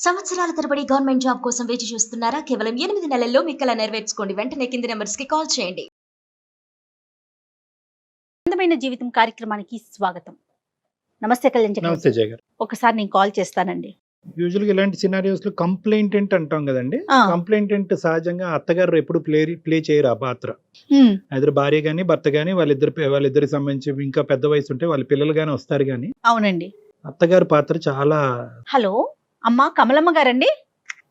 సంవత్సరాల తరబడి government job కోసం వేచి చూస్తున్నారా? కేవలం 8 నెలల్లో మీ కల నెరవేర్చుకోండి. వెంటనే కింది నెంబర్స్ కి కాల్ చేయండి. అందమైన జీవితం కార్యక్రమానికి స్వాగతం. నమస్తే కళ్యాణ్ నమస్తే చక్రవర్తి. జయ గారు. ఒకసారి నేను కాల్ చేస్తానండి. యూజువల్గా ఇలాంటి సినారియోస్ లో కంప్లైంటెంట్ అంటాం కదండి. ఆ. కంప్లైంటెంట్ సహజంగా అత్తగారు ఎప్పుడు ప్లే చేయరు ఆ పాత్ర. ఉమ్, ఎదురు భార్య గాని భర్త గాని వాళ్ళిద్దరికి సంబంధించి ఇంకా పెద్ద వయసు ఉంటే వాళ్ళ పిల్లలు గాని వస్తారు గాని అవునండి. అత్తగారి పాత్ర చాలా. హలో అమ్మా, కమలమ్మ గారండి?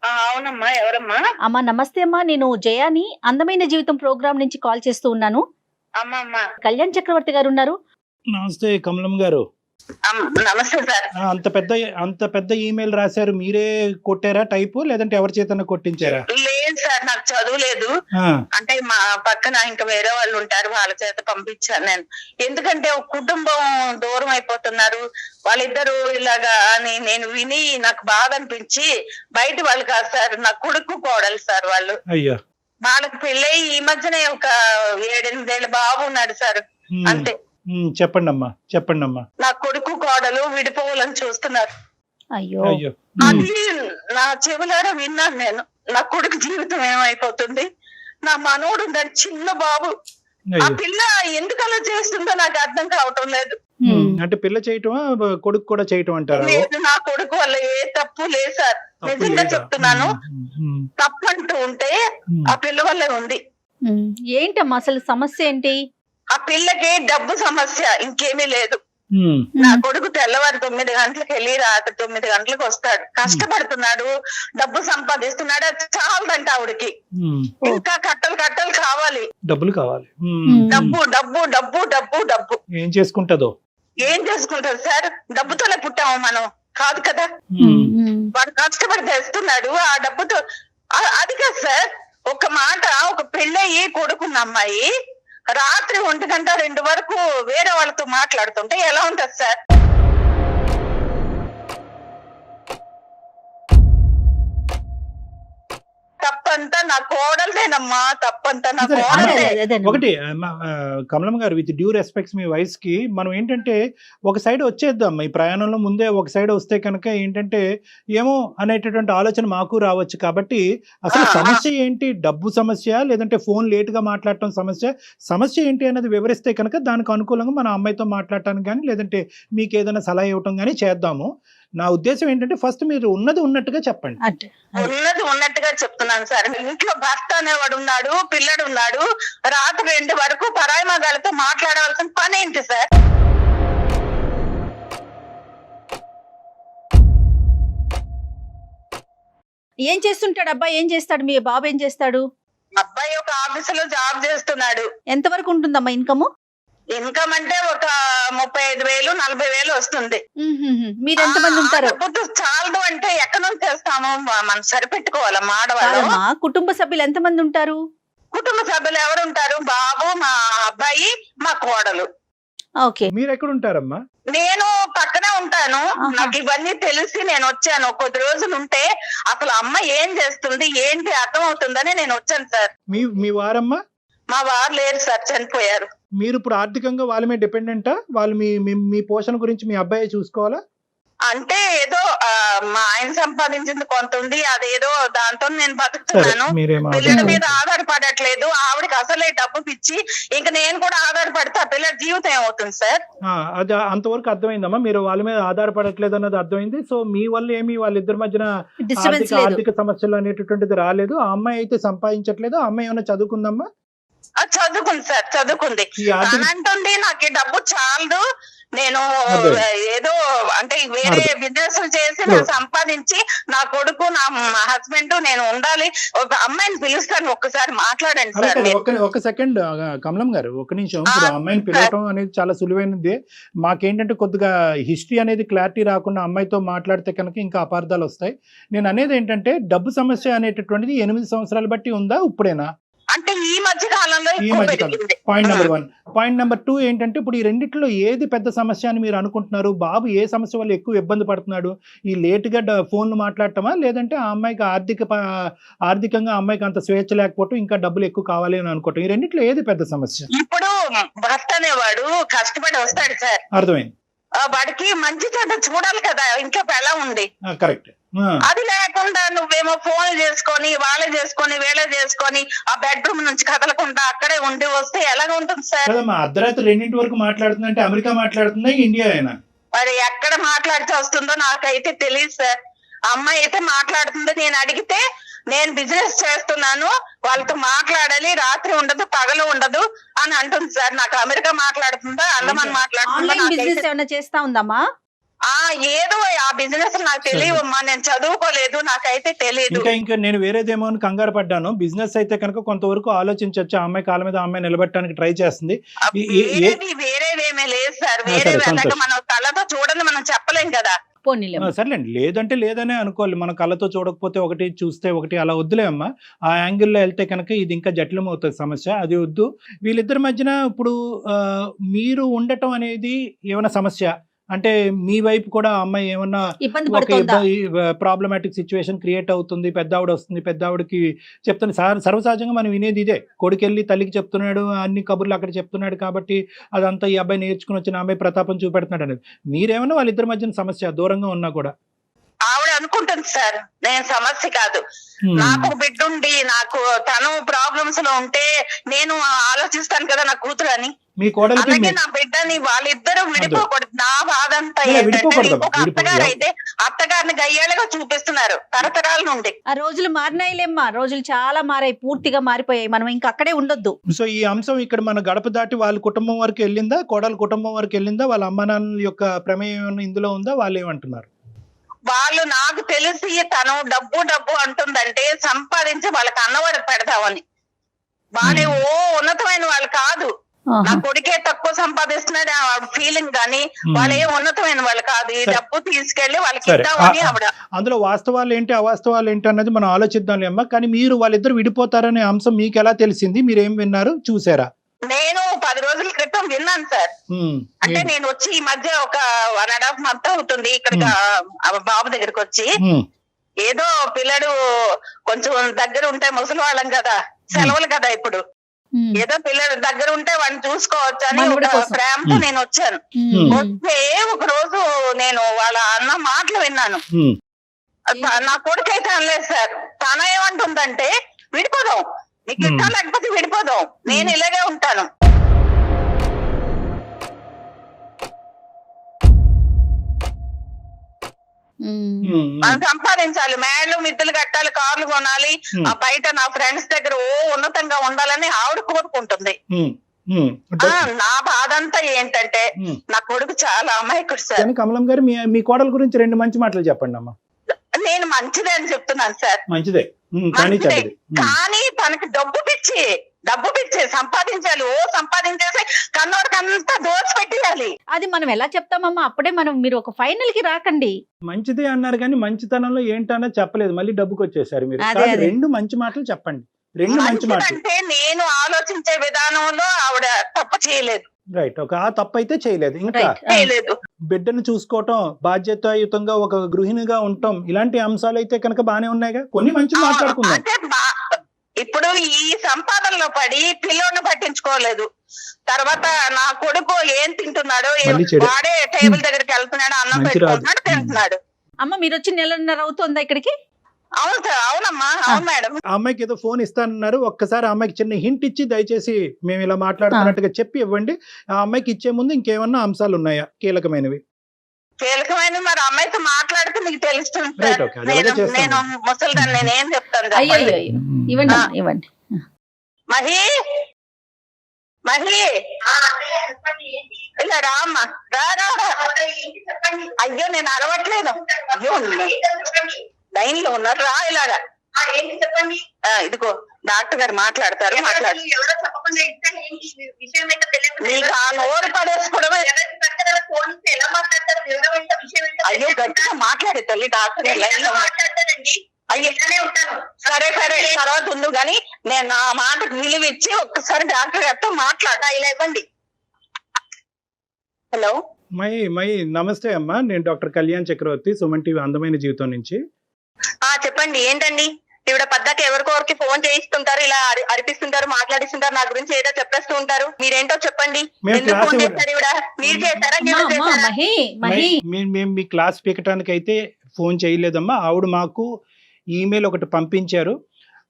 అవునమ్మా, ఎవరమ్మా? అమ్మా నమస్తే అమ్మా, నేను జయాని అందమైన జీవితం ప్రోగ్రామ్ నుంచి కాల్ చేస్తూ ఉన్నాను. అమ్మమ్మ కళ్యాణ్ చక్రవర్తి గారు ఉన్నారు? నమస్తే కమలం గారు. నమస్తే సార్. అంత పెద్ద ఈమెయిల్ రాశారు, మీరే కొట్టారా టైపు, లేదంటే ఎవరి చేతన కొట్టించారా? లేదు సార్, నాకు చదువు లేదు. ఆ, అంటే మా పక్కన ఇంకా వేరే వాళ్ళు ఉంటారు, వాళ్ళ చేత పంపించాను నేను. ఎందుకంటే ఒక కుటుంబం దూరం అయిపోతున్నారు వాళ్ళిద్దరు ఇలాగా అని నేను విని నాకు బాధ అనిపించి, బయట వాళ్ళు కాదు సార్, నా కొడుకు కోడలు సార్ వాళ్ళు. అయ్యో. వాళ్ళకి పెళ్ళై ఈ మధ్యనే ఒక 7-8 ఏళ్ళ బాబు ఉన్నాడు సార్, అంతే. చెప్పండి అమ్మా. నా కొడుకు కోడలు విడిపోవాలని చూస్తున్నారు. అయ్యో. అయ్యో. అది నా చెవులారా విన్నాను నేను. నా కొడుకు జీవితం ఏమైపోతుంది, నా మనోడు ఉన్నాడు చిన్న బాబు, ఆ అయ్యో. పిల్ల ఎందుకు అలా చేస్తుందో నాకు అర్థం కావటం లేదు. అంటే పిల్ల చేయటమా కొడుకు కూడా చేయటం అంటారా? లేదు, నా కొడుకు వల్ల ఏ తప్పు లేదు సార్, తప్పు నిజంగా లేదా? చెప్తున్నాను. ఉమ్. తప్పు అంటూ ఉంటే ఆ పిల్ల వల్లే ఉంది. ఉమ్, ఏంటమ్మా అసలు సమస్య ఏంటి? ఆ పిల్లకి డబ్బు సమస్య, ఇంకేమీ లేదు. ఉమ్. నా కొడుకు తెల్లవారు 9 గంటలకు వెళ్ళి రాత్రి 9 గంటలకు వస్తాడు, కష్టపడుతున్నాడు, డబ్బు సంపాదిస్తున్నాడు. అది చాలదంట ఆవిడకి, ఉమ్. ఇంకా కట్టలు కావాలి. డబ్బులు కావాలి. డబ్బు డబ్బు డబ్బు డబ్బు డబ్బు. ఏం చేసుకుంటదో? ఏం చేసుకుంటారు సార్, డబ్బుతోనే పుట్టాము మనం, కాదు కదా. వాడు కష్టపడి తెస్తున్నాడు ఆ డబ్బుతో. అది కాదు సార్, ఒక మాట, ఒక పెళ్ళయి కొడుకున్న అమ్మాయి రాత్రి 1 గంట 2 వరకు వేరే వాళ్ళతో మాట్లాడుతుంటే ఎలా ఉంటది సార్? తప్పంతా నా కోడలదేనమ్మా, తప్పంతా నా అదే, కోడలదే. అదేనండి. ఒకటి కమలం గారు, విత్ డ్యూ రెస్పెక్ట్స్ మీ వయస్ కి మనం ఏంటంటే ఒక సైడ్ వచ్చేద్దాం. ఈ ప్రయాణంలో ముందే ఒక సైడ్ వస్తే కనుక ఏంటంటే ఏమో అనేటటువంటి ఆలోచన మాకు రావచ్చు. కాబట్టి అసలు సమస్య ఏంటి? డబ్బు సమస్య, లేదంటే ఫోన్ లేట్ గా మాట్లాడటం సమస్య ఏంటి అనేది వివరిస్తే కనుక దానికి అనుకూలంగా మన అమ్మాయితో మాట్లాడటానికి కానీ, లేదంటే మీకు ఏదైనా సలహా ఇవ్వటం కానీ చేద్దాము. నా ఉద్దేశం ఏంటంటే ఫస్ట్ మీరు ఉన్నది ఉన్నట్టుగా చెప్పండి. అంటే ఉన్నది ఉన్నట్టుగా చెప్తున్నాను సార్. ఇంట్లో భర్త అనేవాడు ఉన్నాడు, పిల్లడు ఉన్నాడు, రాత్రి 2 వరకు పరాయి మగాళ్ళతో మాట్లాడవలసిన పని ఏంటి సార్? ఏం చేస్తుంటాడు అబ్బాయి? ఏం చేస్తాడు మీ బాబు? ఏం చేస్తాడు? అబ్బాయి ఒక ఆఫీసులో జాబ్ చేస్తున్నాడు. ఎంతవరకు ఉంటుందమ్మా ఇన్కమ్? ఇన్కమ్ అంటే ఒక 35,000-40,000 వస్తుంది. మీరు ఎంతమంది ఉంటారు? డబ్బుతో చాలదు అంటే ఎక్కడ నుంచి తెస్తాము, మనం సరిపెట్టుకోవాలమ్మా ఆడవాళ్ళు. కాదమ్మా, కుటుంబ సభ్యులు ఎంతమంది ఉంటారు? కుటుంబ సభ్యులు ఎవరు ఉంటారు? బాబు, మా అబ్బాయి, మా కోడలు. ఓకే. మీరు ఎక్కడ ఉంటారమ్మా? నేను పక్కనే ఉంటాను. ఆహా. నాకు ఇవన్నీ తెలిసి నేను వచ్చాను. కొద్ది రోజులు ఉంటే అసలు అమ్మ ఏం చేస్తుంది ఏంటి అర్థం అవుతుందని నేను వచ్చాను సార్. మీ వారమ్మా? మా వారు లేరు సార్, చనిపోయారు. మీరు ఇప్పుడు ఆర్థికంగా వాళ్ళ మీద డిపెండెంటా? వాళ్ళు మీ పోషణ గురించి మీ అబ్బాయి చూసుకోవాలా? అంటే ఏదో మా ఆయన సంపాదించింది కొంత ఉంది, అదేదో దాంతో నేను బతుకుతున్నాను. పిల్లల మీద ఆధారపడట్లేదు. ఆవిడకి అసలే డబ్బు పిచ్చి, ఇంకా నేను కూడా ఆధారపడితే ఆ పిల్లల జీవితం ఏమవుతుంది సార్? అది అంతవరకు అర్థమైందమ్మా. మీరు వాళ్ళ మీద ఆధారపడట్లేదు అన్నది అర్థమైంది. సో మీ వల్ల ఏమి వాళ్ళిద్దరి మధ్యన డిస్టర్బెన్స్ లేదు. ఆర్థిక సమస్యలు అనేటటువంటిది రాలేదు. ఆ అమ్మాయి అయితే సంపాదించట్లేదు. ఆ అమ్మాయి ఏమైనా చదువుకుందమ్మా? చదువుకుంది సార్, చదువుకుంది. ఈ ఆర్థిక అంటుంది నాకు ఈ డబ్బు చాలదు, నేను ఏదో అంటే వేరే బిజినెస్ చేసి నేను సంపాదించి నా కొడుకు, నా హస్బెండ్, నేను ఉండాలి. ఒక అమ్మాయిని పిలుస్తాను, ఒక్కసారి మాట్లాడండి సార్. ఒక సెకండ్ కమలం గారు, ఒక నిమిషం. ఇప్పుడు ఆ అమ్మాయిని పిలవటం అనేది చాలా సులువైనది. మాకేంటంటే కొద్దిగా హిస్టరీ అనేది క్లారిటీ రాకుండా అమ్మాయితో మాట్లాడితే కనుక ఇంకా అపార్థాలు వస్తాయి. నేను అనేది ఏంటంటే డబ్బు సమస్య అనేటటువంటిది 8 సంవత్సరాలు బట్టి ఉందా, ఇప్పుడేనా? అంటే ఈ మధ్య కాలంలో పాయింట్ నెంబర్ 1. పాయింట్ నెంబర్ 2 ఏంటంటే ఇప్పుడు ఈ రెండిట్లో ఏది పెద్ద సమస్య అని మీరు అనుకుంటున్నారు? బాబు ఏ సమస్య వల్ల ఎక్కువ ఇబ్బంది పడుతున్నాడు? ఈ లేటుగా ఫోన్లు మాట్లాడటమా, లేదంటే ఆ అమ్మాయికి ఆర్థికంగా అమ్మాయికి అంత స్వేచ్ఛ లేకపోవటం, ఇంకా డబ్బులు ఎక్కువ కావాలి అని అనుకోవటం? ఈ రెండిట్లో ఏది పెద్ద సమస్య? ఇప్పుడు భర్త అనేవాడు కష్టపడి వస్తాడు సార్, అర్థమైంది. వాడికి మంచి చెడ్డ చూడాలి కదా ఇంట్లో ఎలా ఉంది. కరెక్ట్. అది లేకుండా నువ్వేమో ఫోన్ చేసుకొని వాళ్ళే చేసుకొని వీళ్ళే చేసుకొని ఆ బెడ్రూమ్ నుంచి కదలకుండా అక్కడే ఉండి వస్తే ఎలాగ ఉంటుంది సార్? అర్ధరాత్రి 2 వరకు మాట్లాడుతుందంటే అమెరికా మాట్లాడుతుందా ఇండియా అయినా? మరి ఎక్కడ మాట్లాడితే వస్తుందో నాకైతే తెలియదు సార్. అమ్మాయి అయితే మాట్లాడుతుంది. నేను అడిగితే నేను బిజినెస్ చేస్తున్నాను, వాళ్ళతో మాట్లాడాలి, రాత్రి ఉండదు పగలు ఉండదు అని అంటుంది సార్. నాకు అమెరికా మాట్లాడుతుందా అండమాన్ మాట్లాడుతుందా చేస్తా ఉందమ్మా? ఏదో ఆ బిజినెస్ నాకు తెలియవమ్మా, నేను చదువుకోలేదు, నాకైతే తెలియదు. ఇంకా నేను వేరేదేమో అని కంగారు పడ్డాను. బిజినెస్ అయితే కనుక కొంతవరకు ఆలోచించవచ్చు. ఆ అమ్మాయి కాళ్ళ మీద అమ్మాయి నిలబెట్టడానికి ట్రై చేస్తుంది. వేరేదేమీ లేదు సార్. వేరే మనం కళ్ళతో చూడండి మనం చెప్పలేం కదా. సర్లేండి, లేదంటే లేదనే అనుకోవాలి. మన కళ్ళతో చూడకపోతే ఒకటి, చూస్తే ఒకటి, అలా వద్దులే అమ్మా. ఆ యాంగిల్లో వెళ్తే కనుక ఇది ఇంకా జటిలం అవుతుంది సమస్య. అది వద్దు. వీళ్ళిద్దరి మధ్యన ఇప్పుడు మీరు ఉండటం అనేది ఏమైనా సమస్య అంటే మీ వైపు కూడా అమ్మాయి ఏమన్నా ప్రాబ్లమాటిక్ సిచ్యువేషన్ క్రియేట్ అవుతుంది, పెద్ద ఆవిడ వస్తుంది, పెద్ద ఆవిడకి చెప్తాను. సర్వసహజంగా మనం వినేది ఇదే, కొడుకెళ్ళి తల్లికి చెప్తున్నాడు, అన్ని కబుర్లు అక్కడ చెప్తున్నాడు కాబట్టి అదంతా ఈ అబ్బాయి నేర్చుకుని వచ్చిన అమ్మాయి ప్రతాపం చూపెడుతున్నాడు అనేది. మీరేమన్నా వాళ్ళిద్దరి మధ్యన సమస్య దూరంగా ఉన్నా కూడా? ఆవిడ అనుకుంటుంది సార్ నేను సమస్య కాదు, నాకు బిడ్డ ఉండి నాకు తను ప్రాబ్లమ్స్ లో ఉంటే నేను ఆలోచిస్తాను కదా నా కూతురు అని. మీ కోడలికి అలాగే నా బిడ్డని వాళ్ళిద్దరూ విడిపోకూడదు. నా బాధ అంతా ఏంటంటే అత్తగారు అయితే అత్తగారిని గయ్యాలుగా చూపిస్తున్నారు తరతరాల నుండి. ఆ రోజులు మారినాయిలేమ్మా, రోజులు చాలా మారాయి, పూర్తిగా మారిపోయాయి. మనం ఇంకా అక్కడే ఉండొద్దు. సో ఈ అంశం ఇక్కడ మన గడప దాటి వాళ్ళ కుటుంబం వరకు వెళ్ళిందా, కోడల కుటుంబం వరకు వెళ్ళిందా, వాళ్ళ అమ్మ నాన్నల యొక్క ప్రమేయం ఇందులో ఉందా? వాళ్ళు ఏమంటున్నారు? వాళ్ళు నాకు తెలిసి తను డబ్బు డబ్బు అంటుందంటే సంపాదించి వాళ్ళకి అన్నవాడికి పెడతామని. వాళ్ళే ఉన్నతమైన వాళ్ళు కాదు. నా కొడుకే తక్కువ సంపాదిస్తున్నాడు ఫీలింగ్ కానీ వాళ్ళు ఏం ఉన్నతమైన వాళ్ళు కాదు. ఈ డబ్బు తీసుకెళ్లి వాళ్ళకి ఇద్దామని ఆవిడ. అందులో వాస్తవాలు ఏంటి అవాస్తవాలు ఏంటి అన్నది మనం ఆలోచిద్దాం అమ్మా. కానీ మీరు వాళ్ళిద్దరు విడిపోతారనే అంశం మీకు ఎలా తెలిసింది? మీరేం విన్నారు, చూసారా? నేను 10 రోజుల క్రితం విన్నాను సార్. అంటే నేను వచ్చి ఈ మధ్య ఒక 1.5 month అవుతుంది ఇక్కడికి బాబు దగ్గరికి వచ్చి. ఏదో పిల్లడు కొంచెం దగ్గర ఉంటే ముసలి వాళ్ళం కదా, సెలవులు కదా ఇప్పుడు, ఏదో పిల్లడు దగ్గర ఉంటే వాడిని చూసుకోవచ్చు అని ఒక ప్రేమతో నేను వచ్చాను. వస్తే ఒక రోజు నేను వాళ్ళ అన్న మాటలు విన్నాను. నా కొడుకైతే అనలేదు సార్. తన ఏమంటుందంటే విడిపోదాం, నీకు ఇష్టం లేకపోతే విడిపోదాం, నేను ఇలాగే ఉంటాను. మనం సంపాదించాలి, మేళ్ళు మిద్దులు కట్టాలి, కార్లు కొనాలి, బయట నా ఫ్రెండ్స్ దగ్గర ఉన్నతంగా ఉండాలని ఆవిడ కోరుకుంటుంది. నా బాధ అంతా ఏంటంటే నా కొడుకు చాలా అమాయకుడు సార్. కమలం గారు మీ కోడల గురించి 2 మంచి మాటలు చెప్పండి అమ్మా. నేను మంచిదే అని చెప్తున్నాను సార్. మంచిదే కానీ తనకి డబ్బు పిచ్చి సంపాదించాలి, సంపాదించేసి కన్నోడికి అంతా దోచి పెట్టేయాలి. అది మనం ఎలా చెప్తామమ్మా? అప్పుడే మీరు ఒక ఫైనల్ కి రాకండి. మంచిదే అన్నారు కానీ మంచితనంలో ఏంటన్నా చెప్పలేదు, మళ్ళీ డబ్బుకి వచ్చేసారు మీరు. 2 మంచి మాటలు చెప్పండి. 2 మంచి మాటలు అంటే నేను ఆలోచించే విధానంలో ఆవిడ తప్పు చేయలేదు. రైట్, ఒక తప్పు అయితే చేయలేదు. ఇంకా బిడ్డను చూసుకోవటం, బాధ్యతాయుతంగా ఒక గృహిణిగా ఉండటం, ఇలాంటి అంశాలు అయితే కనుక బానే ఉన్నాయిగా. కొన్ని మంచి మాట్లాడుకుందాం. ఇప్పుడు ఈ సంపాదనలో పడి పిల్లోని పట్టించుకోలేదు. తర్వాత నా కొడుకు ఏం తింటున్నాడో, వాడే టేబుల్ దగ్గరికి వెళ్తున్నాడు, అన్నం పెట్టుకుంటున్నాడు, తింటున్నాడు. అమ్మ మీరు వచ్చి 1.5 అవుతుందా ఇక్కడికి? అవును సార్. అవునమ్మా, అవును మేడం. ఆ అమ్మాయికి ఏదో ఫోన్ ఇస్తానన్నారు. ఒక్కసారి ఆ అమ్మాయికి చిన్న హింట్ ఇచ్చి దయచేసి మేము ఇలా మాట్లాడుతున్నట్టుగా చెప్పి ఇవ్వండి. ఆ అమ్మాయికి ఇచ్చే ముందు ఇంకేమన్నా అంశాలు ఉన్నాయా కీలకమైనవి? మరి అమ్మాయితో మాట్లాడితే మీకు తెలుస్తుంది. నేను ముసలిదాన్ని, నేనేం చెప్తాను. ఇవ్వండి. మహి ఇలా రా అమ్మా, రా. అయ్యో నేను అరవట్లేదు. అయ్యో లైన్ లో ఉన్నారు, రా ఇలాగా. ఇదిగో డాక్టర్ గారు మాట్లాడతారు. నీకు ఆ నోరు పడేసుకోవడమే. అయ్యో గట్టిగా మాట్లాడే తల్లి, డాక్టర్ లైన్ లో. సరే తర్వాత ఉండు గాని నేను నా మాటకు విలువ ఇచ్చి ఒక్కసారి డాక్టర్ గారితో మాట్లాడా. ఇలా ఇవ్వండి. హలో మై నమస్తే అమ్మా, నేను డాక్టర్ కళ్యాణ్ చక్రవర్తి, సుమన్ టీవీ అందమైన జీవితం నుంచి. చెప్పండి ఏంటండి? ఈవిడ పద్దాక ఎవరికొరికి ఫోన్ చేయిస్తుంటారు, ఇలా అరిపిస్తుంటారు, మాట్లాడిస్తుంటారు, నా గురించి ఏదో చెప్పేస్తూ ఉంటారు. మీరేంటో చెప్పండి. మేము ఎందుకు క్లాస్ ఫోన్ చేస్తారు ఈవిడ? మీరు చేశారా? ఈవిడ చేశారా? మేము మీ క్లాస్ పీకటానికి అయితే ఫోన్ చేయలేదమ్మా. ఆవిడ మాకు ఈమెయిల్ ఒకటి పంపించారు.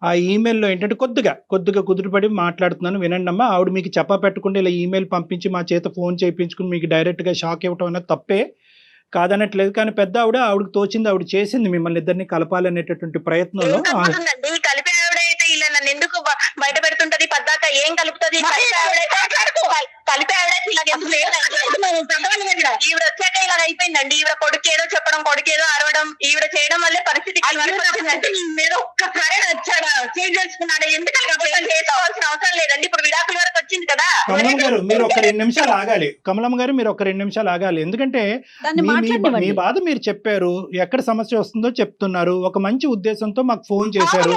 ఆ ఈమెయిల్లో ఏంటంటే కొద్దిగా కుదురుపడి మాట్లాడుతున్నాను వినండి అమ్మా. ఆవిడ మీకు చెప్పా పెట్టకుండా ఇలా ఈమెయిల్ పంపించి మా చేత ఫోన్ చేయించుకుని మీకు డైరెక్ట్గా షాక్ ఇవ్వటం అనేది తప్పే, కాదనట్లేదు. కానీ పెద్ద ఆవిడకి తోచింది ఆవిడ చేసింది, మిమ్మల్ని ఇద్దరిని కలపాలనేటటువంటి ప్రయత్నంలో. కలిపే ఆవిడైతే ఇలా నన్ను ఎందుకు బయట పెడుతుంటది? పద్దాక ఏం కలుపుతుంది? కలిపే ఆవిడైతే ఈవిడ వచ్చాక ఇలా అయిపోయిందండి. ఈవిడ కొడుకు ఏదో చెప్పడం, కొడుకు ఏదో అరవడం, ఈవిడ చేయడం వల్లే పరిస్థితి మీరు ఒక్కసారి వచ్చాడా చేంజ్ చేసుకున్నాడా? ఎందుకు చేసుకోవాల్సిన అవసరం లేదండి. ఇప్పుడు విడాకుల వరకు వచ్చింది కదా. కమలం గారు మీరు ఒక 2 నిమిషాలు ఆగాలి. కమలం గారు మీరు ఒక 2 నిమిషాలు ఆగాలి. ఎందుకంటే మీ బాధ మీరు చెప్పారు, ఎక్కడ సమస్య వస్తుందో చెప్తున్నారు, ఒక మంచి ఉద్దేశంతో మాకు ఫోన్ చేశారు.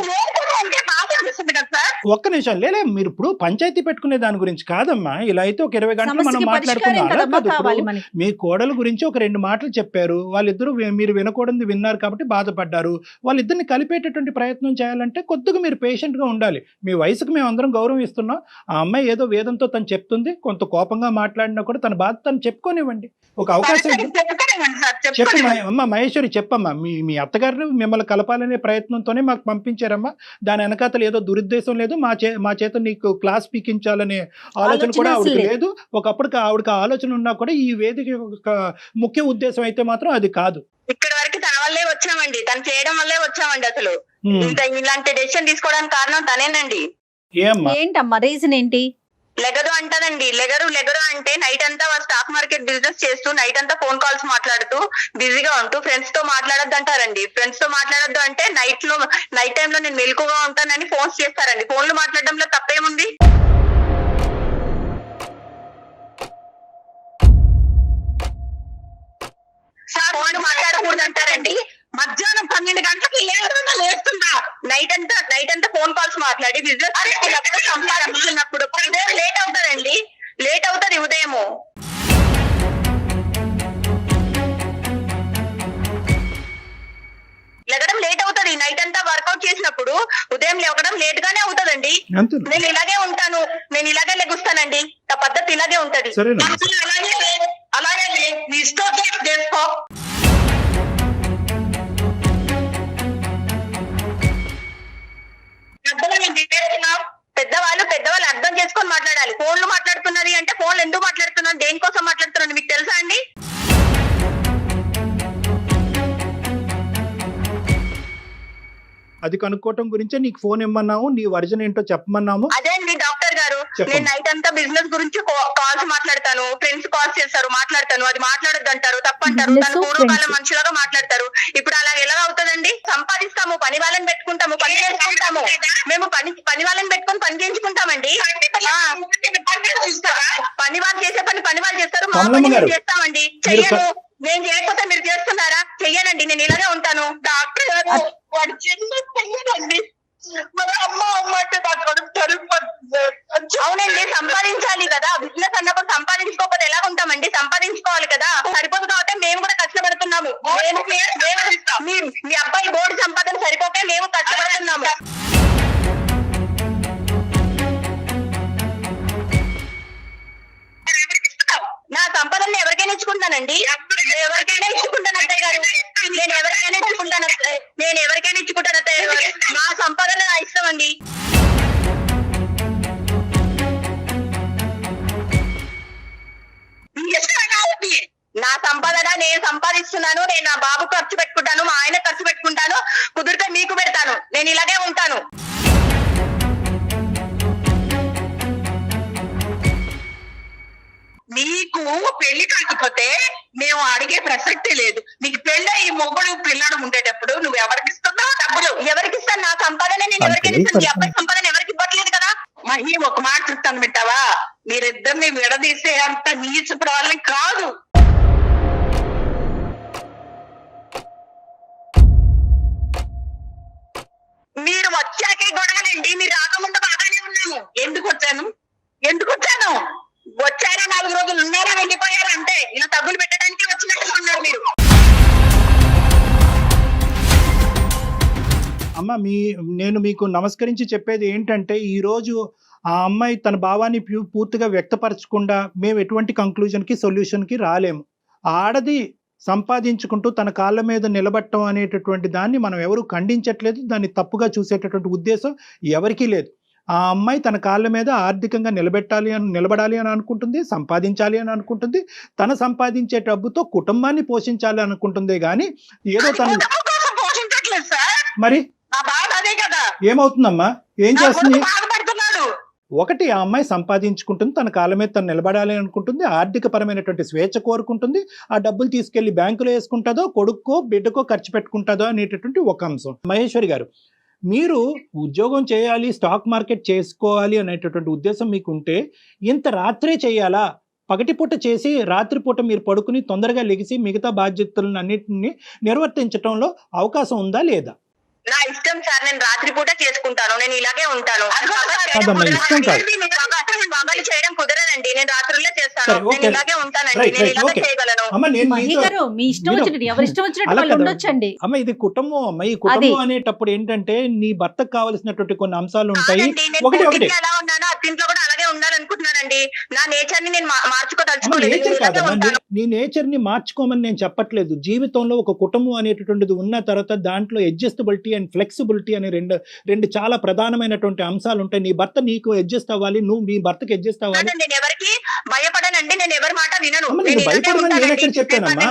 ఒక్క నిమిషం లేలే, మీరు ఇప్పుడు పంచాయతీ పెట్టుకునే దాని గురించి కాదమ్మా. ఇలా అయితే ఒక 20 గంటలు మనం మాట్లాడుకున్నాం. మీ కోడల గురించి ఒక 2 మాటలు చెప్పారు, వాళ్ళిద్దరూ మీరు వినకూడదు విన్నారు కాబట్టి బాధపడ్డారు. వాళ్ళిద్దరిని కలిపేటటువంటి ప్రయత్నం చేయాలంటే కొద్దిగా మీరు పేషెంట్ గా ఉండాలి. మీ వయసుకు మేము అందరం గౌరవం ఇస్తున్నాం. ఆ అమ్మాయి ఏదో వేదంతో తను చెప్తుంది, కొంత కోపంగా మాట్లాడినా కూడా తన బాధ తను చెప్పుకోనివ్వండి, ఒక అవకాశం చెప్పు. అమ్మ మహేశ్వరి చెప్పమ్మా, మీ అత్తగారిని మిమ్మల్ని కలపాలనే ప్రయత్నంతోనే మాకు పంపించారమ్మా. దాని వెనకాతలు ఏదో దురుద్దేశం లేదు, మా చేత నీకు క్లాస్ పీకించాలనే ఆలోచన కూడా ఆవిడకి లేదు. ఒకప్పటికి ఆవిడకి ఆలోచన ఉన్నా కూడా ఈ వేదిక ముఖ్య ఉద్దేశం అయితే మాత్రం అది కాదు. ఇక్కడ వరకు తన వల్లే వచ్చామండి, తను చేయడం వల్లే వచ్చామండి. అసలు ఇలాంటి డెసిషన్ తీసుకోవడానికి కారణం తనేనండి. ఏంటమ్మా రీజన్ ఏంటి? లెగరు అంటానండి. లెగరు అంటే నైట్ అంతా స్టాక్ మార్కెట్ బిజినెస్ చేస్తూ నైట్ అంతా ఫోన్ కాల్స్ మాట్లాడుతూ బిజీగా ఉంటూ ఫ్రెండ్స్ తో మాట్లాడొద్దు అంటారండి. ఫ్రెండ్స్ తో మాట్లాడొద్దు అంటే నైట్ టైం లో నేను మెలకుగా ఉంటానని ఫోన్స్ చేస్తారండి. ఫోన్లు మాట్లాడడంలో తప్పేముంది? ఫోన్లు మాట్లాడకూడదు అంటారండి. మధ్యాహ్నం 12 గంటలకు లేస్తున్నా. నైట్ అంతా ఫోన్ కాల్స్ మాట్లాడి బిజినెస్ సంపాదించినప్పుడు లేట్ అవుతారండి. లేట్ అవుతుంది ఉదయము. లెగడం లేట్ అవుతుంది. నైట్ అంతా వర్కౌట్ చేసినప్పుడు ఉదయం లేవడం లేట్ గానే అవుతుందండి. నేను ఇలాగే ఉంటాను, నేను ఇలాగే లెగుస్తానండి. నా పద్ధతి ఇలాగే ఉంటది. అలాగే నీ ఇష్టం చేసుకో. పెద్దవాళ్ళు అర్థం చేసుకొని మాట్లాడాలి. ఫోన్లు మాట్లాడుతున్నది అంటే ఫోన్లు ఎందుకు మాట్లాడుతున్నారు, దేనికోసం మాట్లాడుతున్నారు మీకు తెలుసా అండి? అది కనుక్కోవటం గురించే నీకు ఫోన్ ఇమ్మన్నాము, నీ వర్జన్ ఏంటో చెప్పమన్నాము. అదే అండి డాక్టర్ గారు, నేను నైట్ అంతా బిజినెస్ గురించి కాల్స్ మాట్లాడతాను, ఫ్రెండ్స్ కాల్స్ చేస్తారు, మాట్లాడతాను. అది మాట్లాడొద్దు అంటారు, తప్పంటారు. తను పూర్వకాలం మనుషులుగా మాట్లాడతారు. ఇప్పుడు అలా ఎలా అవుతుందండి? సంపాదిస్తాము, పని వాళ్ళని పెట్టుకుంటాము, పని చేసుకుంటాము. మేము పని వాళ్ళని పెట్టుకొని పని చేయించుకుంటామండి. పని వాళ్ళు చేసే పని వాళ్ళు చేస్తారు, మా పని మేము చేస్తామండి. చెయ్యను, నేను చేయకపోతే మీరు చేస్తున్నారా? చెయ్యనండి, నేను ఇలాగే ఉంటాను. డాక్టర్ గారు వాడు చెయ్యనండి. అవునండి, సంపాదించాలి కదా. బిజినెస్ అన్నప్పుడు సంపాదించుకోకపోతే ఎలా ఉంటామండి? సంపాదించుకోవాలి కదా. సరిపోదు కాబట్టి మేము కూడా కష్టపడుతున్నాము. మీ అబ్బాయి బోర్డు సంపాదన సరిపోకే మేము కష్టపడుతున్నాము. నా సంపాదన ఎవరికైనా ఇచ్చుకుంటానండి, ఎవరికైనా ఇచ్చుకుంటాను అత్తయ్య గారు. నేను ఎవరికైనా ఇచ్చుకుంటాను అత్తయ్య గారు. నా సంపాదన నా ఇష్టం అండి. నా సంపాదన నేను సంపాదిస్తున్నాను. నేను నా బాబు ఖర్చు పెట్టుకుంటాను, మా ఆయన ఖర్చు పెట్టుకుంటాను, కుదిరితే మీకు పెడతాను. నేను ఇలాగే ఉంటాను. నీకు పెళ్లి కాకపోతే మేము అడిగే ప్రసక్తే లేదు. నీకు పెళ్ళి ఈ మొగుడు పిల్లడు ఉండేటప్పుడు నువ్వు ఎవరికి ఇస్తున్నావు డబ్బులు? ఎవరికి ఇస్తాను? నా సంపాదన నేను ఎవరికైనా ఇస్తాను. ఈ అబ్బాయి సంపాదన ఎవరికి ఇవ్వట్లేదు కదా. మహి ఒక మాట చెప్తాను వింటావా? మీరిద్దరిని విడదీసే అంత నీచుడు వాళ్ళని కాదు. మీరు వచ్చాకే గొడవలండి. మీరు రాకముందు బాగానే ఉన్నాము. ఎందుకు వచ్చాను? వచ్చారా 4 రోజులు ఉన్నారా, వెళ్ళిపోయారా అంటే ఇలా తగ్గులు పెట్టడానికి వచ్చినట్టుగా ఉన్నారు మీరు. అమ్మ నేను మీకు నమస్కరించి చెప్పేది ఏంటంటే ఈరోజు ఆ అమ్మాయి తన భావాన్ని పూర్తిగా వ్యక్తపరచకుండా మేము ఎటువంటి కంక్లూజన్కి సొల్యూషన్కి రాలేము. ఆడది సంపాదించుకుంటూ తన కాళ్ళ మీద నిలబడటం అనేటటువంటి దాన్ని మనం ఎవరు ఖండించట్లేదు, దాన్ని తప్పుగా చూసేటటువంటి ఉద్దేశం ఎవరికీ లేదు. ఆ అమ్మాయి తన కాళ్ళ మీద ఆర్థికంగా నిలబడాలి అని అనుకుంటుంది, సంపాదించాలి అని అనుకుంటుంది, తన సంపాదించే డబ్బుతో కుటుంబాన్ని పోషించాలి అనుకుంటుంది. కానీ ఏదో తను మరి ఏమవుతుందమ్మా, ఏం చేస్తుంది? ఒకటి, ఆ అమ్మాయి సంపాదించుకుంటుంది, తన కాళ్ళ మీద తను నిలబడాలి అనుకుంటుంది, ఆర్థిక పరమైనటువంటి స్వేచ్ఛ కోరుకుంటుంది, ఆ డబ్బులు తీసుకెళ్లి బ్యాంకులో వేసుకుంటుందో కొడుక్కో బిడ్డకో ఖర్చు పెట్టుకుంటుందో అనేటటువంటి ఒక అంశం. మహేశ్వరి గారు, మీరు ఉద్యోగం చేయాలి, స్టాక్ మార్కెట్ చేసుకోవాలి అనేటటువంటి ఉద్దేశం మీకు ఉంటే ఇంత రాత్రే చేయాలా? పగటిపూట చేసి రాత్రిపూట మీరు పడుకుని తొందరగా లెగిసి మిగతా బాధ్యతలను అన్నింటినీ నిర్వర్తించడంలో అవకాశం ఉందా లేదా? నా ఇష్టం సార్, నేను రాత్రిపూట చేసుకుంటాను, నేను ఇలాగే ఉంటాను. పగలు చేయడం కుదరదండి, నేను రాత్రుల్లో చేస్తాను, నేను ఇలాగే ఉంటానండి, నేను ఇలాగే చేయగలను. మీ ఇష్టం వచ్చినట్టు ఎవరి ఇష్టం వచ్చినట్టు వాళ్ళు ఉండొచ్చండి. అమ్మ ఇది కుటుంబం అమ్మ, ఈ కుటుంబం అనేటప్పుడు ఏంటంటే నీ భర్తకు కావాల్సినటువంటి కొన్ని అంశాలు ఉంటాయి. ఒకటి ఎలా ఉన్నానో అత్తింట్లో కూడా అలాగే ఉండాలనుకుంటున్నానండి. నా నేచర్ ని నేను నేచర్ కాదమ్మా, నీ నేచర్ ని మార్చుకోమని నేను చెప్పట్లేదు. జీవితంలో ఒక కుటుంబం అనేటటువంటిది ఉన్న తర్వాత దాంట్లో అడ్జస్టబిలిటీ అండ్ ఫ్లెక్సిబిలిటీ అనే రెండు చాలా ప్రధానమైనటువంటి అంశాలు ఉంటాయి. నీ భర్త నీకు అడ్జస్ట్ అవ్వాలి, నువ్వు మీ భర్తకి అడ్జస్ట్ అవ్వాలి. నేను ఎవరికి భయపడనండి, నేను ఎవరి మాట వినను.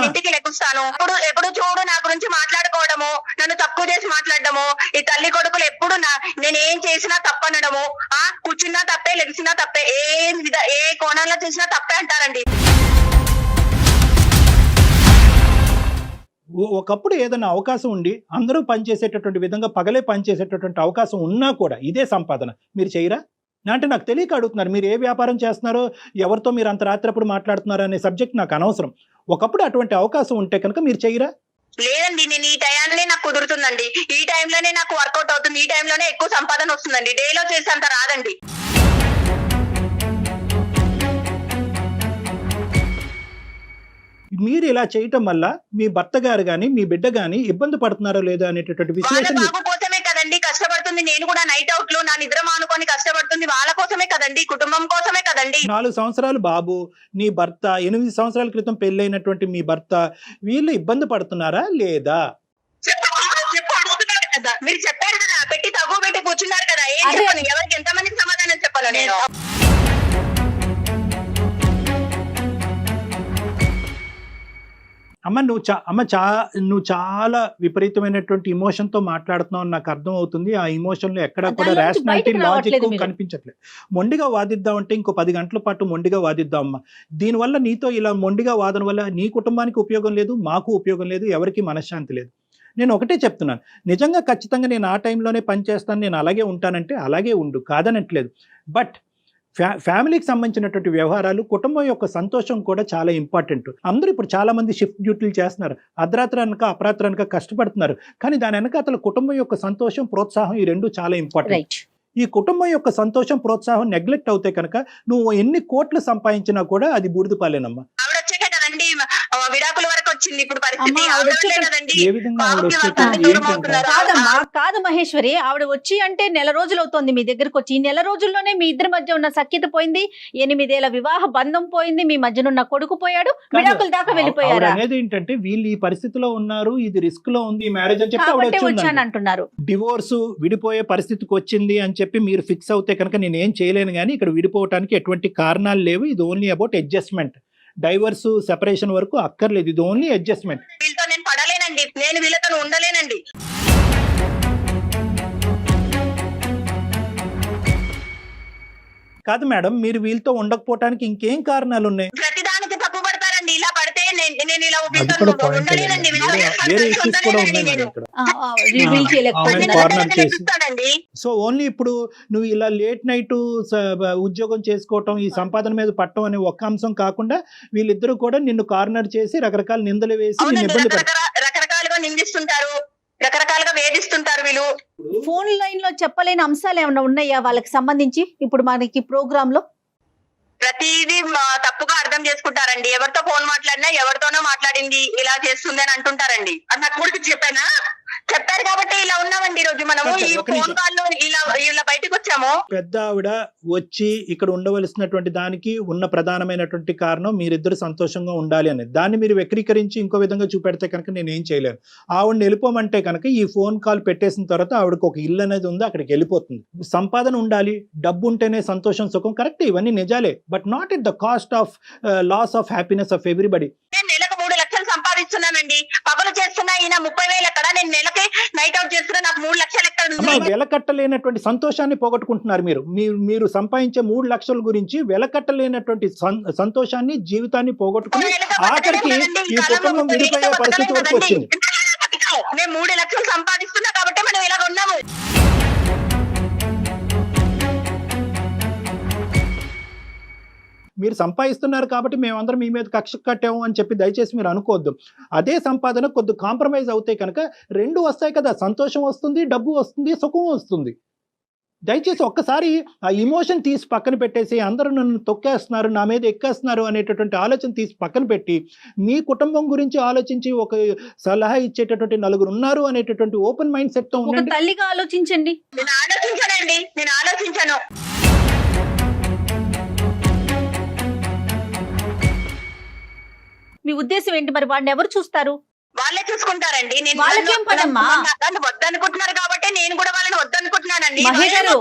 ఇంటికి లెక్కుస్తాను. ఎప్పుడు చూడు నా గురించి మాట్లాడుకోవడము, నన్ను తక్కువ చేసి మాట్లాడడము, ఈ తల్లి కొడుకులు ఎప్పుడు నేను ఏం చేసినా తప్పనడము, కూర్చున్నా తప్పే, లెగిసినా తప్పే, ఏ కోణంలో చూసినా తప్పే అంటారండి. ఒకప్పుడు ఏదైనా అవకాశం ఉండి అందరూ పనిచేసేటటువంటి విధంగా పగలే పనిచేసేటటువంటి అవకాశం ఉన్నా కూడా ఇదే సంపాదన మీరు చేయరా అంటే నాకు తెలియక అడుగుతున్నారు. మీరు ఏ వ్యాపారం చేస్తున్నారో, ఎవరితో మీరు అంత రాత్రప్పుడు మాట్లాడుతున్నారో అనే సబ్జెక్ట్ నాకు అనవసరం. ఒకప్పుడు అటువంటి అవకాశం ఉంటే కనుక మీరు చేయరా? లేదండి, నేను ఈ టైంలోనే నాకు కుదురుతుందండి, ఈ టైంలోనే నాకు వర్కౌట్ అవుతుంది, ఈ టైంలోనే ఎక్కువ సంపాదన వస్తుందండి, డేలో చేసేంత రాదండి. మీరు ఇలా చేయటం వల్ల మీ భర్త గారు గాని మీ బిడ్డ గాని ఇబ్బంది పడుతున్నారో లేదో అనేటటువంటి విశ్లేషణ. బాబు కోసమే కదండి కష్టపడుతుంది, నేను కూడా నైట్ అవుట్ లో నా నిద్ర మానుకొని కష్టపడుతుంది, వాళ్ళ కోసమే కదండి, కుటుంబం కోసమే కదండి. 4 సంవత్సరాలు బాబు, నీ భర్త 8 సంవత్సరాల క్రితం పెళ్ళైనటువంటి మీ భర్త, వీళ్ళు ఇబ్బంది పడుతున్నారా లేదా? అడుగుతున్నారు కదా, మీరు చెప్పారు కదా, పెట్టి తగ్గు పెట్టి కూర్చున్నారు కదా, ఏం చెప్పాను, ఎవరికి ఎంతమందికి సమాధానం చెప్పాలి నేను? అమ్మ నువ్వు చాలా విపరీతమైనటువంటి ఇమోషన్ తో మాట్లాడుతున్నావు, నాకు అర్థం అవుతుంది. ఆ ఇమోషన్ లో ఎక్కడ కూడా రేషనాలిటీ, లాజిక్ కనిపించట్లేదు. మొండిగా వాదిద్దాం అంటే ఇంకో 10 గంటల పాటు మొండిగా వాదిద్దాం అమ్మా. దీనివల్ల నీతో ఇలా మొండిగా వాదన వల్ల నీ కుటుంబానికి ఉపయోగం లేదు, మాకు ఉపయోగం లేదు, ఎవరికి మనశ్శాంతి లేదు. నేను ఒకటే చెప్తున్నాను, నిజంగా ఖచ్చితంగా నేను ఆ టైంలోనే పనిచేస్తాను, నేను అలాగే ఉంటానంటే అలాగే ఉండు, కాదనట్లేదు. బట్ ఫ్యామిలీకి సంబంధించినటువంటి వ్యవహారాలు, కుటుంబం యొక్క సంతోషం కూడా చాలా ఇంపార్టెంట్. అందరూ ఇప్పుడు చాలా మంది షిఫ్ట్ డ్యూటీలు చేస్తున్నారు, అర్ధరాత్రి అనక అపరాత్రి అనక కష్టపడుతున్నారు. కానీ దాని వెనక అతను కుటుంబం యొక్క సంతోషం, ప్రోత్సాహం ఈ రెండు చాలా ఇంపార్టెంట్. ఈ కుటుంబం యొక్క సంతోషం, ప్రోత్సాహం నెగ్లెక్ట్ అవుతే కనుక నువ్వు ఎన్ని కోట్లు సంపాదించినా కూడా అది బూడిద పాలేనమ్మా. విడాకుల వరకు వచ్చింది ఇప్పుడు పరిస్థితి. కాదు మహేశ్వరి, ఆవిడ వచ్చి అంటే నెల రోజులు అవుతోంది మీ దగ్గరకు వచ్చి. ఈ నెల రోజుల్లోనే మీ ఇద్దరి మధ్య ఉన్న సఖ్యత పోయింది, 8 ఏళ్ల వివాహ బంధం పోయింది, మీ మధ్యనున్న కొడుకు పోయాడు, విడాకుల దాకా వెళ్ళిపోయారు. అనేది ఏంటంటే వీళ్ళు ఈ పరిస్థితిలో ఉన్నారు, ఇది రిస్క్ లో ఉంది మ్యారేజ్ అని చెప్పి వచ్చాను అంటున్నారు. డివోర్స్, విడిపోయే పరిస్థితికి వచ్చింది అని చెప్పి మీరు ఫిక్స్ అవుతే కనుక నేను ఏం చేయలేను. కానీ ఇక్కడ విడిపోవటానికి ఎటువంటి కారణాలు లేవు. ఇది only about adjustment. Divorce, separation వరకు అక్కర్లేదు, ఇది ఓన్లీ అడ్జస్ట్మెంట్. వీళ్ళతో నేను పడలేనండి, నేను వీళ్ళతో ఉండలేనండి. కాదు మేడం, మీరు వీళ్ళతో ఉండకపోవటానికి ఇంకేం కారణాలు ఉన్నాయి? ప్రతిదానికి తప్పు పడతారండి, ఇలా పడితే నేను ఇలా ఉండలేనండి. సో ఓన్లీ ఇప్పుడు నువ్వు ఇలా లేట్ నైట్ ఉద్యోగం చేసుకోవటం, ఈ సంపాదన మీద పట్టడం అనే ఒక్క అంశం కాకుండా వీళ్ళిద్దరూ కూడా నిన్ను కార్నర్ చేసి రకరకాల నిందలు వేసి రకరకాలుగా నిందిస్తుంటారు, రకరకాలుగా వేధిస్తుంటారు వీళ్ళు. ఫోన్ లైన్ లో చెప్పలేని అంశాలు ఏమైనా ఉన్నాయా వాళ్ళకి సంబంధించి ఇప్పుడు మనకి ప్రోగ్రామ్ లో? ప్రతిదీ తప్పుగా అర్థం చేసుకుంటారండి. ఎవరితో ఫోన్ మాట్లాడినా ఎవరితోనో మాట్లాడింది, ఇలా చేస్తుంది అని అంటుంటారండి. అది నాకు కూడా చెప్పానా, చెప్పారు కాబట్టి ఇలా ఉన్నామండి ఈ రోజు మనము ఈ ఒక నిమిషం. ఫోన్ కాల్ లో ఇలా బయటకు వచ్చాము. పెద్ద ఆవిడ వచ్చి ఇక్కడ ఉండవలసినటువంటి దానికి ఉన్న ప్రధానమైనటువంటి కారణం మీరిద్దరు సంతోషంగా ఉండాలి అనేది. దాన్ని మీరు వక్రీకరించి ఇంకో విధంగా చూపెడితే కనుక నేను ఏం చేయలేను. ఆవిడని వెళ్ళిపోమంటే కనుక ఈ ఫోన్ కాల్ పెట్టేసిన తర్వాత ఆవిడకి ఒక ఇల్లు అనేది ఉంది, అక్కడికి వెళ్ళిపోతుంది. సంపాదన ఉండాలి, డబ్బు ఉంటేనే సంతోషం సుఖం, కరెక్ట్, ఇవన్నీ నిజాలే. But not at the cost of loss of happiness of everybody. నేను నెలకు 3 లక్షలు సంపాదిస్తున్నానండి. పగలు చేస్తున్నా ఈయన 30,000 ఎక్కడ, నేను నెలకి నైట్ అవుట్ చేస్తున్నా, నాకు 3 లక్షలు ఎక్కడ అమ్మా, ఉంది? వెలకట్టలేనటువంటి సంతోషాన్ని పోగొట్టుకుంటున్నారు మీరు సంపాదించే 3 లక్షల గురించి వెలకట్టలేనటువంటి సంతోషాన్ని, జీవితాన్ని పోగొట్టుకుని ఆఖరికి ఈ కుటుంబం విడిపోయే పరిస్థితి వరకు వచ్చింది. నేను 3 లక్షలు సంపాదిస్తున్నా కాబట్టి మనం ఇలాగ ఉన్నాము. మీరు సంపాదిస్తున్నారు కాబట్టి మేమందరం మీ మీద కక్ష కట్టాము అని చెప్పి దయచేసి మీరు అనుకోవద్దు. అదే సంపాదన కొద్ది కాంప్రమైజ్ అవుతాయి కనుక 2 వస్తాయి కదా, సంతోషం వస్తుంది, డబ్బు వస్తుంది, సుఖం వస్తుంది. దయచేసి ఒక్కసారి ఆ ఇమోషన్ తీసి పక్కన పెట్టేసి అందరూ నన్ను తొక్కేస్తున్నారు, నా మీద ఎక్కేస్తున్నారు అనేటటువంటి ఆలోచన తీసి పక్కన పెట్టి మీ కుటుంబం గురించి ఆలోచించి ఒక సలహా ఇచ్చేటటువంటి 4 ఉన్నారు అనేటటువంటి ఓపెన్ మైండ్ సెట్ తో ఒక ఉండండి. తల్లిగా ఆలోచించండి. నేను ఆలోచించాను. మీ ఉద్దేశం ఏంటి? మరి వాడిని ఎవరు చూస్తారు? వాళ్ళే చూసుకుంటారండి. నేను వాళ్ళకేం పనమ్మా? నన్ను వద్దనుకుంటున్నారు కాబట్టి నేను కూడా వాళ్ళని వద్దనుకుంటున్నానండి. మహి గారు,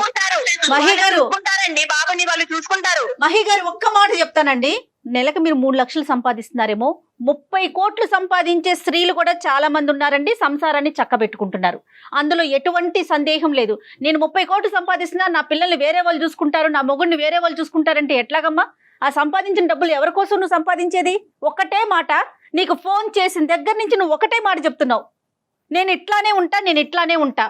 మహి గారు. చూసుకుంటారండి, బాబుని వాళ్ళు చూసుకుంటారు. మహి గారు, ఒక్క మాట చెప్తానండి. నెలకు మీరు 3 లక్షలు సంపాదిస్తున్నారేమో, 30 కోట్లు సంపాదించే స్త్రీలు కూడా చాలా మంది ఉన్నారండి. సంసారాన్ని చక్కబెట్టుకుంటున్నారు, అందులో ఎటువంటి సందేహం లేదు. నేను 30 కోట్లు సంపాదిస్తున్నా, నా పిల్లల్ని వేరే వాళ్ళు చూసుకుంటారు, నా మొగుడిని వేరే వాళ్ళు చూసుకుంటారంటే ఎట్లాగమ్మా? ఆ సంపాదించిన డబ్బులు ఎవరి కోసం నువ్వు సంపాదించేది? ఒక్కటే మాట, నీకు ఫోన్ చేసిన దగ్గర నుంచి నువ్వు ఒకటే మాట చెప్తున్నావు, నేను ఇట్లానే ఉంటా.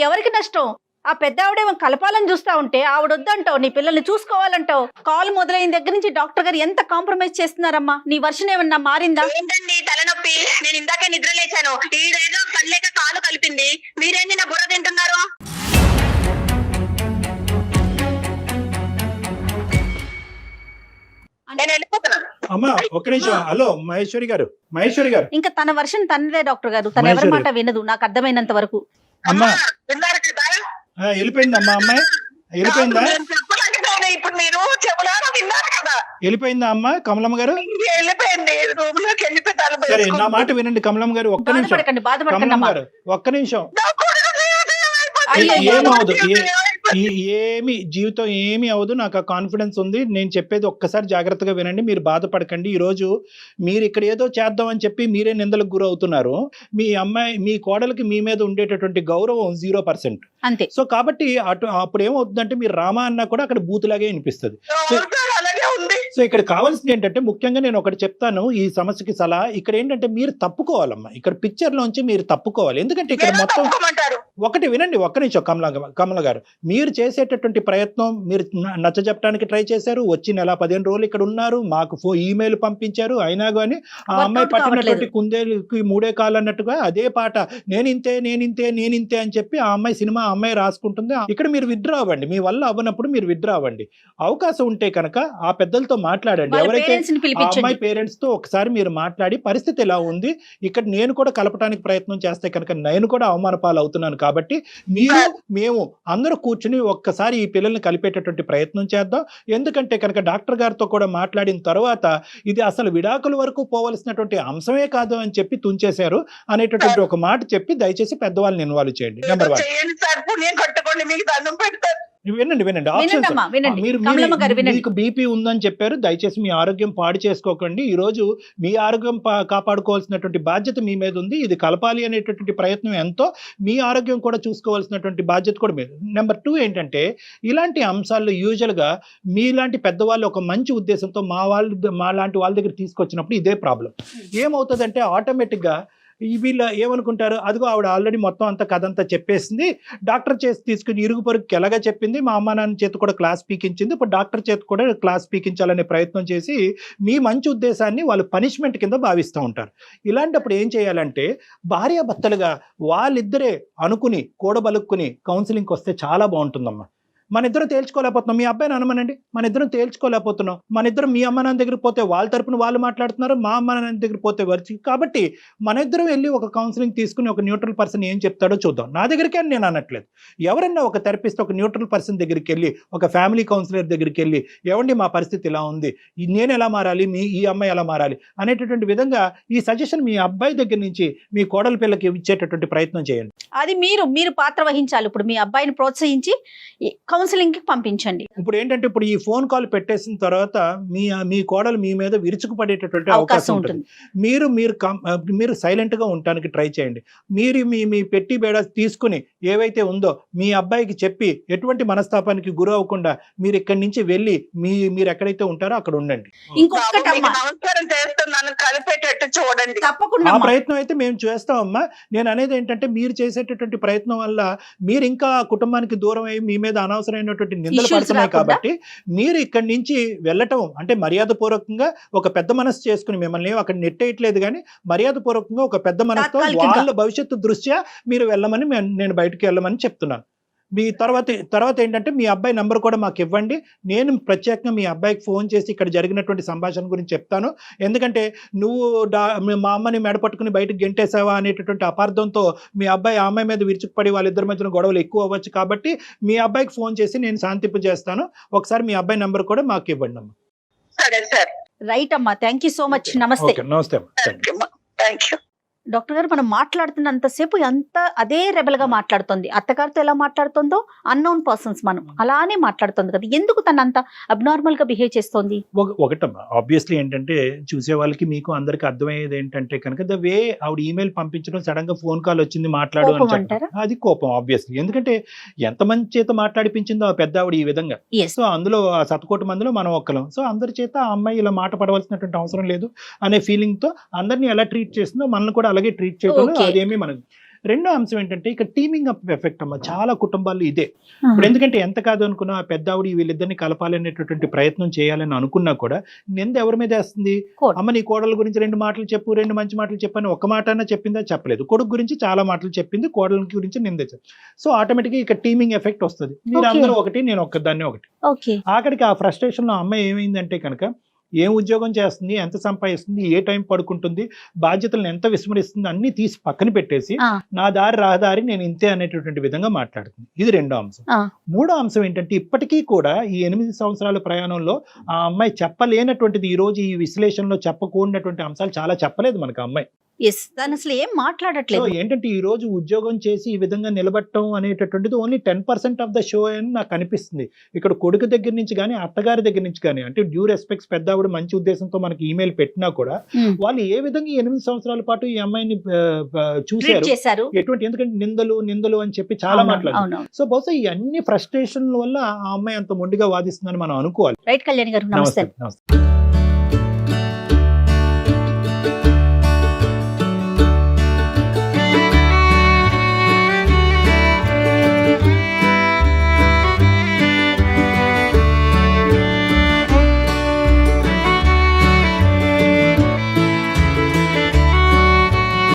ఎవరికి నష్టం? ఆ పెద్ద ఆవిడేమో కలపాలని చూస్తా ఉంటే ఆవిడ వద్దంటావు, నీ పిల్లల్ని చూసుకోవాలంటావు. కాల్ మొదలైన దగ్గర నుంచి డాక్టర్ గారు ఎంత కాంప్రమైజ్ చేస్తున్నారమ్మా? నీ వర్షన్ ఏమన్నా మారిందా? ఏంటండి తలనొప్పి? నేను ఇందాకే నిద్ర లేచాను, ఈడేదో పనిలేక కాలు కలిపింది, మీరేంటి నా బుర్ర తింటున్నారు? నేను వెళ్ళిపోతున్నాను. అమ్మా ఒక్క నిమిషం. హలో మహేశ్వరి గారు. ఇంకా తన వర్షన్ తనదే డాక్టర్ గారు, తన ఎవరి మాట వినదు నాకు అర్థమైనంత వరకు. అమ్మా విన్నారు కదా? వెళ్ళిపోయిందమ్మా, అమ్మాయి వెళ్ళిపోయిందా? నేను చెప్పలేకపోయాను, ఇప్పుడు మీరు చెబులారా విన్నారు కదా? వెళ్ళిపోయిందా అమ్మా కమలమ్మ గారు? వెళ్ళిపోయింది, రూమ్ లోకి వెళ్ళిపోయి తలుపు సరే, నా వేసుకుంది. మాట వినండి కమలమ్మ గారు, ఒక్క నిమిషం. బాధపడకండి కమలమ్మ అమ్మా. గారు ఒక్క నిమిషం. నా కొడుకు జీవితం అయిపోతుంది. అయ్యో, ఏమవదు, అయిపోతుంది. ఏమి జీవితం ఏమి అవదు, నాకు ఆ కాన్ఫిడెన్స్ ఉంది. నేను చెప్పేది ఒక్కసారి జాగ్రత్తగా వినండి, మీరు బాధపడకండి. ఈరోజు మీరు ఇక్కడ ఏదో చేద్దామని చెప్పి మీరే నిందలకు గురవుతున్నారు. మీ అమ్మాయి, మీ కోడలికి మీ మీద ఉండేటటువంటి గౌరవం 0%. అంతే. సో కాబట్టి అప్పుడు ఏమవుతుందంటే మీరు రామా అన్నా కూడా అక్కడ బూతులాగే వినిపిస్తుంది. అవును సార్, అలాగే ఉంది. సో ఇక్కడ కావాల్సింది ఏంటంటే, ముఖ్యంగా నేను ఒకటి చెప్తాను ఈ సమస్యకి సలహా. ఇక్కడ ఏంటంటే మీరు తప్పుకోవాలమ్మా, ఇక్కడ పిక్చర్ లోంచి మీరు తప్పుకోవాలి. ఎందుకంటే ఇక్కడ ఎలా మొత్తం తప్పుకోమంటారు? ఒకటి వినండి, ఒక్క నిమిషం. కమల గారు, మీరు చేసేటటువంటి ప్రయత్నం, మీరు నచ్చజెప్పడానికి ట్రై చేశారు, వచ్చి నెల 15 రోజులు ఇక్కడ ఉన్నారు, మాకు ఈమెయిల్ పంపించారు, అయినా కానీ ఆ అమ్మాయి పట్టినటువంటి కుందేలుకి 3 కాళ్ళు అన్నట్టుగా అదే పాట, నేనింతే అని చెప్పి ఆ అమ్మాయి సినిమా అమ్మాయి రాసుకుంటుంది. ఇక్కడ మీరు విత్డ్రా అవ్వండి, మీ వల్ల అవ్వనప్పుడు మీరు విత్డ్రా అవ్వండి. అవకాశం ఉంటే కనుక ఆ పెద్దలతో మాట్లాడండి. ఎవరైతే ఆ అమ్మాయి పేరెంట్స్ తో ఒకసారి మీరు మాట్లాడి పరిస్థితి ఎలా ఉంది, ఇక్కడ నేను కూడా కలపడానికి ప్రయత్నం చేస్తే కనుక నేను కూడా అవమాన పాలు అవుతున్నాను కాబట్టి మేము అందరూ కూర్చుని ఒక్కసారి ఈ పిల్లల్ని కలిపేటటువంటి ప్రయత్నం చేద్దాం. ఎందుకంటే కనుక డాక్టర్ గారితో కూడా మాట్లాడిన తర్వాత ఇది అసలు విడాకుల వరకు పోవలసినటువంటి అంశమే కాదు అని చెప్పి తుంచేశారు అనేటటువంటి ఒక మాట చెప్పి దయచేసి పెద్దవాళ్ళని ఇన్వాల్వ్ చేయండి. నెంబర్ 1. చేయండి సార్, పుణ్యం కట్టుకోండి, మీకు దండం పెడతారు. వినండి ఆప్షన్స్. మీకు బీపీ ఉందని చెప్పారు, దయచేసి మీ ఆరోగ్యం పాడు చేసుకోకండి. ఈ రోజు మీ ఆరోగ్యం కాపాడుకోవాల్సినటువంటి బాధ్యత మీ మీద ఉంది. ఇది కలపాలి అనేటటువంటి ప్రయత్నం ఎంతో, మీ ఆరోగ్యం కూడా చూసుకోవాల్సినటువంటి బాధ్యత కూడా మీద. నెంబర్ 2 ఏంటంటే, ఇలాంటి అంశాల్లో యూజువల్ గా మీలాంటి పెద్దవాళ్ళు ఒక మంచి ఉద్దేశంతో మా లాంటి వాళ్ళ దగ్గర తీసుకొచ్చినప్పుడు ఇదే ప్రాబ్లం ఏమవుతుందంటే, ఆటోమేటిక్ గా వీళ్ళు ఏమనుకుంటారు, అదిగో ఆవిడ ఆల్రెడీ మొత్తం అంతా కథ అంతా చెప్పేసింది, డాక్టర్ చేసి తీసుకుని ఇరుగు పొరుగుకి ఎలాగా చెప్పింది, మా అమ్మ నాన్న చేతి కూడా క్లాస్ పీకించింది, ఇప్పుడు డాక్టర్ చేతి కూడా క్లాస్ పీకించాలనే ప్రయత్నం చేసి మీ మంచి ఉద్దేశాన్ని వాళ్ళు పనిష్మెంట్ కింద భావిస్తూ ఉంటారు. ఇలాంటప్పుడు ఏం చేయాలంటే, భార్యాభర్తలుగా వాళ్ళిద్దరే అనుకుని కూడబలుక్కుని కౌన్సిలింగ్కి వస్తే చాలా బాగుంటుందమ్మా. మన ఇద్దరం తేల్చుకోలేకపోతున్నాం. మీ అబ్బాయిని అనమనండి, మన ఇద్దరం తేల్చుకోలేకపోతున్నాం. మన ఇద్దరం మీ అమ్మ నాన్న దగ్గరికి పోతే వాళ్ళ తరపున వాళ్ళు మాట్లాడుతున్నారు, మా అమ్మ నాన్న దగ్గర పోతే వచ్చి. కాబట్టి మన ఇద్దరం వెళ్ళి ఒక కౌన్సిలింగ్ తీసుకుని ఒక న్యూట్రల్ పర్సన్ ఏం చెప్తాడో చూద్దాం. నా దగ్గరికి అని నేను అనట్లేదు. ఎవరన్నా ఒక థెరపిస్ట్ ఒక న్యూట్రల్ పర్సన్ దగ్గరికి వెళ్ళి, ఒక ఫ్యామిలీ కౌన్సిలర్ దగ్గరికి వెళ్ళి, ఏమండి మా పరిస్థితి ఇలా ఉంది, నేను ఎలా మారాలి, ఈ అమ్మాయి ఎలా మారాలి అనేటటువంటి విధంగా ఈ సజెషన్ మీ అబ్బాయి దగ్గర నుంచి మీ కోడలి పిల్లకి ఇచ్చేటటువంటి ప్రయత్నం చేయండి. అది మీరు పాత్ర వహించాలి. ఇప్పుడు మీ అబ్బాయిని ప్రోత్సహించి కౌన్సిలింగ్ కి పంపించండి. ఇప్పుడు ఏంటంటే ఇప్పుడు ఈ ఫోన్ కాల్ పెట్టేసిన తర్వాత మీ కోడలు మీ మీద విరుచుకుపడేటటువంటి అవకాశం ఉంటుంది. మీరు సైలెంట్ గా ఉండడానికి ట్రై చేయండి. మీరు మీ పెట్టి బేడ తీసుకుని ఏవైతే ఉందో మీ అబ్బాయికి చెప్పి ఎటువంటి మనస్తాపానికి గురి అవ్వకుండా మీరు ఇక్కడి నుంచి వెళ్ళి మీరు ఎక్కడైతే ఉంటారో అక్కడ ఉండండి. ఇంకొకటి నమస్కారం చేస్తున్నాను, కలిపేటట్టు చూడండి. తప్పకుండా ఆ ప్రయత్నం అయితే మేము చేస్తామమ్మా. నేను అనేది ఏంటంటే మీరు చేసేటటువంటి ప్రయత్నం వల్ల మీరు ఇంకా కుటుంబానికి దూరం అయ్యి మీ మీద అనవసరమైనటువంటి నిందలు పడుతున్నాయి. కాబట్టి మీరు ఇక్కడి నుంచి వెళ్ళటం అంటే మర్యాద పూర్వకంగా ఒక పెద్ద మనసు చేసుకుని, మిమ్మల్ని అక్కడ నెట్టేయట్లేదు కానీ మర్యాద పూర్వకంగా ఒక పెద్ద మనసుతో వాళ్ళ భవిష్యత్తు దృష్ట్యా మీరు వెళ్ళమని నేను బయటకు వెళ్ళమని చెప్తున్నాను. మీ తర్వాత ఏంటంటే మీ అబ్బాయి నంబర్ కూడా మాకు ఇవ్వండి. నేను ప్రత్యేకంగా మీ అబ్బాయికి ఫోన్ చేసి ఇక్కడ జరిగినటువంటి సంభాషణ గురించి చెప్తాను. ఎందుకంటే నువ్వు మా అమ్మని మెడపట్టుకుని బయటకు గెంటేసావా అనేటటువంటి అపార్థంతో మీ అబ్బాయి ఆ అమ్మాయి మీద విరుచుకుపడి వాళ్ళిద్దరి మధ్యన గొడవలు ఎక్కువ అవ్వచ్చు. కాబట్టి మీ అబ్బాయికి ఫోన్ చేసి నేను శాంతింపు చేస్తాను. ఒకసారి మీ అబ్బాయి నంబర్ కూడా మాకు ఇవ్వండి అమ్మా. సరే సార్. రైట్ అమ్మా, థ్యాంక్ యూ సో మచ్. నమస్తే. నమస్తే అమ్మా. Thank you. డాక్టర్ గారు, మనం మాట్లాడుతున్నంతసేపు అదే రెబల్ గా మాట్లాడుతుంది. అత్తగారితో ఎలా మాట్లాడుతుందో అన్నోన్ పర్సన్స్ మనం అలానే మాట్లాడుతుంది కదా. ఎందుకు తను అంత అబ్నార్మల్ గా బిహేవ్ చేస్తోంది? ఒకటమ్మా, ఆబ్వియస్లీ ఏంటంటే చూసే వాళ్ళకి మీకు అందరికి అర్థమయ్యేది ఏంటంటే కనుక ద వే ఆవిడ ఈమెయిల్ పంపించడం, సడన్ గా ఫోన్ కాల్ వచ్చింది మాట్లాడు అని, అది కోపం ఆబ్వియస్లీ. ఎందుకంటే ఎంతమంది చేత మాట్లాడిపించిందో ఆ పెద్ద ఆవిడ ఈ విధంగా. సో అందులో ఆ 100 మందిలో మనం ఒక్కలం. సో అందరి చేత ఆ అమ్మాయి ఇలా మాట పడవలసినటువంటి అవసరం లేదు అనే ఫీలింగ్ తో అందరినీ ఎలా ట్రీట్ చేస్తుందో మనల్ని కూడా అలాగే ట్రీట్ చేయడం అదేమీ మనకు. రెండో అంశం ఏంటంటే ఇక టీమింగ్ అప్ ఎఫెక్ట్ అమ్మ. చాలా కుటుంబాల్లో ఇదే. ఇప్పుడు ఎందుకంటే ఎంత కాదు అనుకున్నా ఆ పెద్ద ఆవిడ వీళ్ళిద్దరిని కలపాలనేటటువంటి ప్రయత్నం చేయాలని అనుకున్నా కూడా నింద ఎవరి మీద వేస్తుంది? అమ్మ నీ కోడల గురించి 2 మాటలు చెప్పు, 2 మంచి మాటలు చెప్పని ఒక్క మాట అన్నా చెప్పిందా? చెప్పలేదు. కొడుకు గురించి చాలా మాటలు చెప్పింది, కోడల గురించి నింద. సో ఆటోమేటిక్ గా ఇక టీమింగ్ ఎఫెక్ట్ వస్తుంది. మీరు అందరూ ఒకటి, నేను ఒక్కదాన్ని ఒకటి. ఆఖరికి ఆ ఫ్రస్ట్రేషన్ లో అమ్మాయి ఏమైందంటే కనుక ఏం ఉద్యోగం చేస్తుంది, ఎంత సంపాదిస్తుంది, ఏ టైం పడుకుంటుంది, బాధ్యతలను ఎంత విస్మరిస్తుంది అన్ని తీసి పక్కన పెట్టేసి నా దారి రహదారి నేను ఇంతే అనేటటువంటి విధంగా మాట్లాడుతుంది. ఇది రెండో అంశం. మూడో అంశం ఏంటంటే ఇప్పటికీ కూడా ఈ 8 సంవత్సరాల ప్రయాణంలో ఆ అమ్మాయి చెప్పలేనటువంటిది, ఈ రోజు ఈ విశ్లేషణలో చెప్పకూడనటువంటి అంశాలు చాలా చెప్పలేదు మనకు అమ్మాయి. తను అసలు ఏం మాట్లాడట్లేదు. ఏంటంటే ఈ రోజు ఉద్యోగం చేసి ఈ విధంగా నిలబడటం అనేటటువంటిది ఓన్లీ 10% ఆఫ్ ద షో అని నాకు అనిపిస్తుంది. ఇక్కడ కొడుకు దగ్గర నుంచి కానీ అత్తగారి దగ్గర నుంచి కానీ, అంటే డ్యూ రెస్పెక్ట్స్ పెద్ద ఆవిడ మంచి ఉద్దేశంతో మనకి ఈమెయిల్ పెట్టినా కూడా వాళ్ళు ఏ విధంగా 8 సంవత్సరాల పాటు ఈ అమ్మాయిని చూశారు, ఎటువంటి, ఎందుకంటే నిందలు అని చెప్పి చాలా మాట్లాడారు. సో బహుశా ఈ అన్ని ఫ్రస్ట్రేషన్ వల్ల ఆ అమ్మాయి అంత మొండిగా వాదిస్తుందని మనం అనుకోవాలి. రైట్ కళ్యాణ్ గారు, నమస్తే.